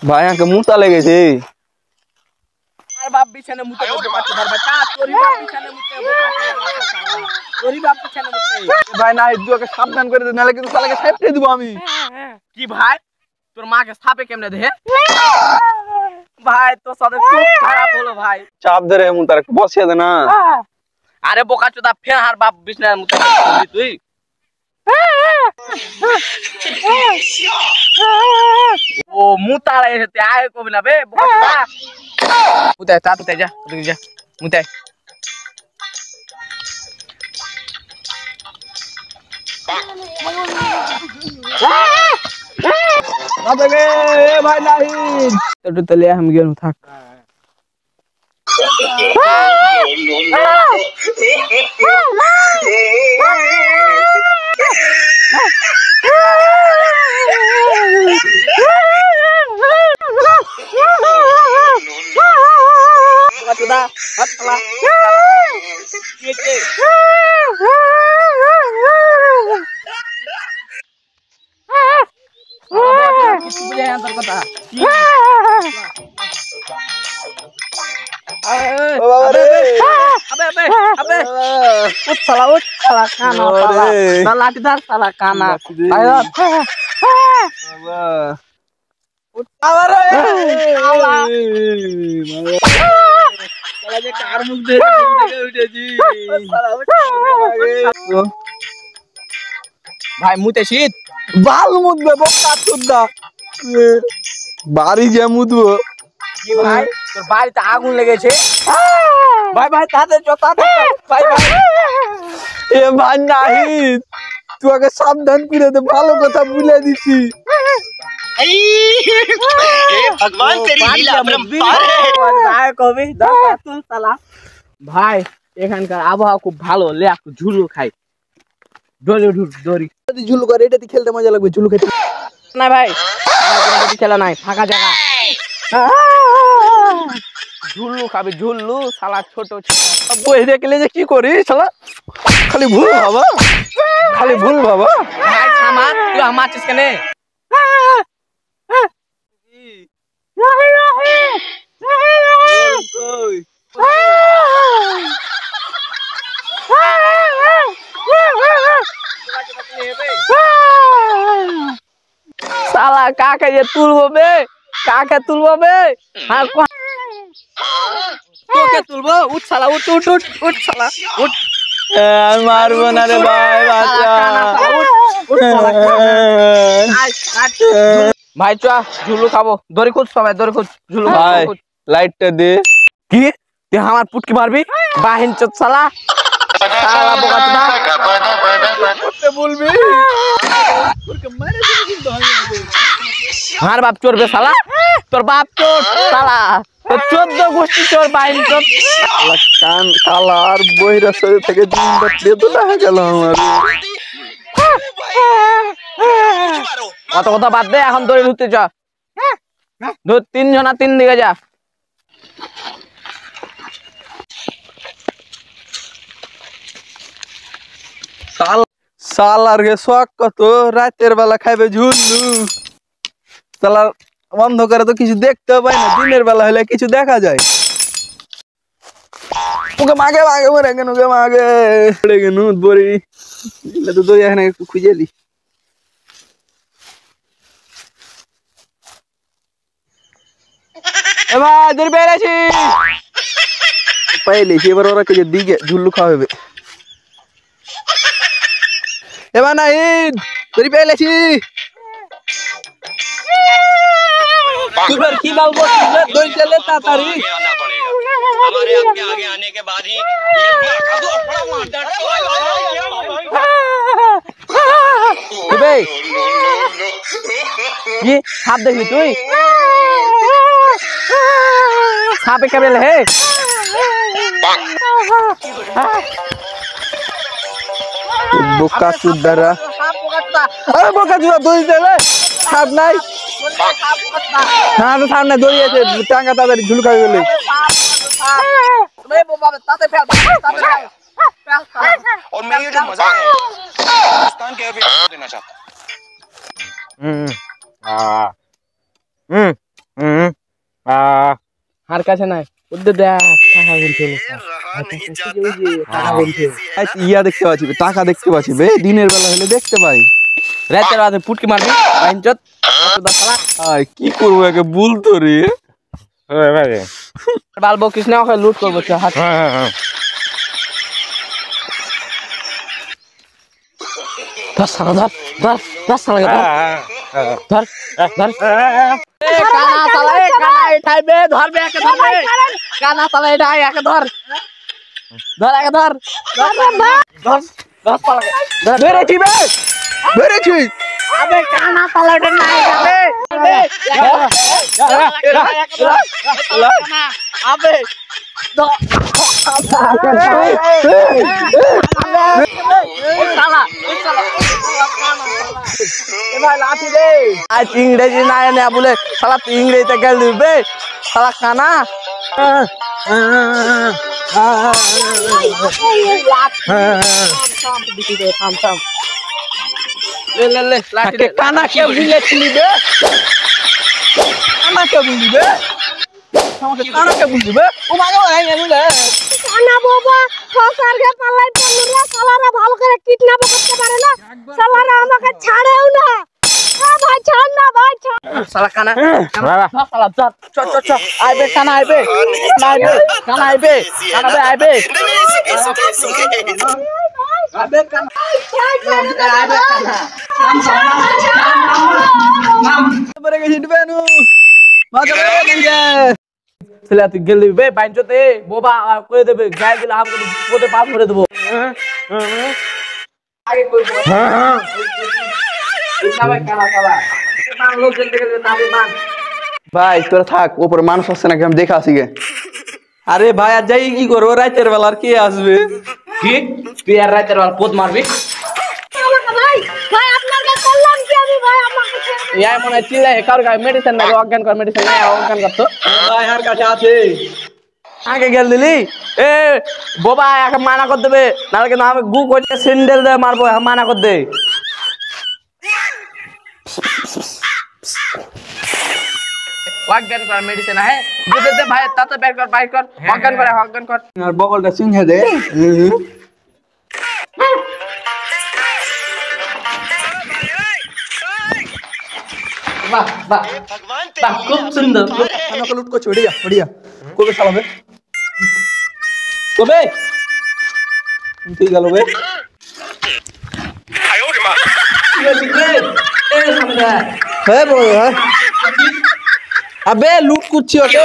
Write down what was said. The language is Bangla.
ভাই আমাকে মুতা লেগেছে। আর বাপ বিছানে মুতে বোকা চোদার বেটা, তোরই বাপ বিছানে মুতে বোকা চোদার বেটা শালা, তোরই বাপ বিছানে মুতে। ভাই না তুই সাবধান করে দে, নাহলে কিন্তু শালাকে সাইড দিব আমি। কি ভাই তোর মাকে ছাপে কেমনে দে? ভাই তোর সাথে খুব খারাপ হলো ভাই। চাপ ধরে মুতার একটু বসিয়ে দে না। আরে বোকা চোদা ফের আর বাপ বিছানে মুতে তুই। ও মুতারা এসে আয় কবি না বে বোকা চোদা। মুতায় তা তুই যা, তুই যা মুতায়। ভাই নাহিদ একটু তাহলে আমি গেলাম থাক। চোদা হাত শালা কি হচ্ছে? কিছু বুঝাই না তোর কথা। উঠ শালা কানা শালা লাঠি ধর শালা কানা। কার মুখ দেখে উঠেছি ভাই মুতে শীত বাল মুতবে বোকা চোদা, বাড়ি যে মুতবো। কি ভাই তোর বাড়িতে আগুন লেগেছে? ভাই ভাই তাতে ভাই ভাই এ ভাই নাহিদ তুই আগে সাবধান করে দে, ভালো কথা বলে দিছি। ভগবান তেরি লীলা अपरंपार है কবি তুল শালা। ভাই এখানকার আবহাওয়া খুব ভালো, লে একটু ঝুলু খাই। দড়ি দড়ি যদি ঝুলু করে এটাতে খেলতে মজা লাগবে, ঝুলু খেতে না ভাই খেলা নাই, ফাঁকা জায়গা। ঝুল্লু খাবি ঝুল্লু শালা, ছোট বই দেখলে যে কি করি শালা, খালি ভুল ভাবা, খালি ভুল ভাবা। ভাই সামার তুই আমাছিস কেন? শালা কাকে যে তুলবো বে, কাকে তুলবো বে? তোকে তুলবো, উঠ শালা উঠ উঠ উঠ উঠ শালা উঠ। মারবো না রে ভাই, বাচ্চা ভাই চ ঝুলু খাবো, দড়ি খুঁজ সবাই দড়ি খুঁজ ঝুলু ভাই লাইটটা দে। কি তুই আমার পুটকি মারবি বাহিন চোদ শালা, শালা বোকা চোদা বলবি আমার বাপ চোর বে শালা, তোর বাপ চোর শালা, তোর 14 গোষ্ঠী চোর বাহিন চোদ। কান কালা আর বইরা শরীর থেকে দিনটা তেতো দেখা গেল আমার। কত কথা বাদ দে, এখন দড়ি ধরতে যা, ধর 3 জনা 3 দিকে যা। সালার গে শখ কত, রাতের বেলা খাইবে ঝুল্লু, সালার অন্ধকারে তো কিছু দেখতে পাই না, দিনের বেলা হলে কিছু দেখা যায়। ওকে মাগে মাগে মরে গেন, ওকে মাগে পড়ে গেন দড়ি, তো দড়ি এখানে একটু খুঁজে দি। এবার দড়ি পেয়েছি, পাইলেছি, এবার ওরা কে দিকে ঝুল্লু খাওয়াবে। এবার নাহিদ দড়ি পেয়েছি। तुझे की बाल बोल दो चले तातारी हमारे आपके आगे आने के बाद ही बे ये सांप देख ली तू सांप क्या बेल है बोका चुदरा अरे बोका चुदा दो चले सांप नहीं हाँ तो सामने दो ही है टांगा तातारी झुल खा गए और मैं ये जो मजा है पाकिस्तान के अभी देना चाहता আর কাছে নাই ওদের দেখ টাকা গুনছে টাকা গুনছে ইয়া দেখতে পাচ্ছি টাকা দেখতে পাচ্ছি বে দিনের বেলা হলে দেখতে পাই রাতের রাতে পুটকি মারবি বাইনচত আয় কি করবো একে বলতো রে বালবো কৃষ্ণ ওকে লুট করবো হাত ধর সালা ধর ধর ধর সালা ধর ধর কানা সালা কানা এটাই বে ধরবে একে ধরবে কানা সালা এটাই একে ধর ধর একে ধর ধর ধর সালা ধর বেরেছি বে বেরেছি আবে কানা সালা এটা নাই আবে আজ ইংরেজি না এনে বলে সালা তুই ইংরেজিতে গেল দিবে সালা কানা কানা কে বুঝেছিলি বে কানা কে বুঝিবে কানা কে বুঝিবে ও মানে কানা বাবা ফসারকে পালাই পড়লুরা শালারা ভালো করে কিডন্যাপ করতে পারে না শালারা আমাকে ছাড়েও না ভাই ছাড় না ভাই ছাড় সালা কানা সালা ধর চ চ চ আইবে কানা আইবে কানা আইবে কানা বে আইবে আবে কানা আইবে কানা বরে গেছি দিবেনু মাঝে গেছে ছেলে তুই গেল দিবি বাইনচতে বোবা করে দেবে গায়ে দিলে আমাকে পোতে পাস করে দেবো আগে করব কানা সালা মান লোক জেল থেকে তাবে মান ভাই তোরা থাক উপরে মানুষ আসছে নাকি আমি দেখে আসি গে আরে ভাই আর যাই কি করবো রাতের বেলা আর কে আসবে কি তুই আর রাতের বেলা পোত মারবি ভাই ভাই আপনাকে করলাম কি আমি ভাই আমাকে ইয়াই মনে চিল্লাই কার গায়ে মেডিসিন লাগে অজ্ঞান কর মেডিসিন নাই অজ্ঞান কর তো ভাই আর কাছে আছে আগে গেল দিলি এ বোবা একে মানা করে দেবে নাহলে কিন্তু আমি গু করে স্যান্ডেল দিয়ে মারবো মানা করে দে অজ্ঞান কর মেডিসিন হ্যাঁ বুঝে দে ভাই তাতে বের কর বাইর কর অজ্ঞান কর আর বগলটা সিংহে দে বাহ বাহ भगवान বাহ খুব সুন্দর আমাকে লুট করছে ওড়িয়া ওড়িয়া কবে চালাবে কবে তুই গেল বে হ্যাঁ বল হ্যাঁ আবে লুট করছি ওকে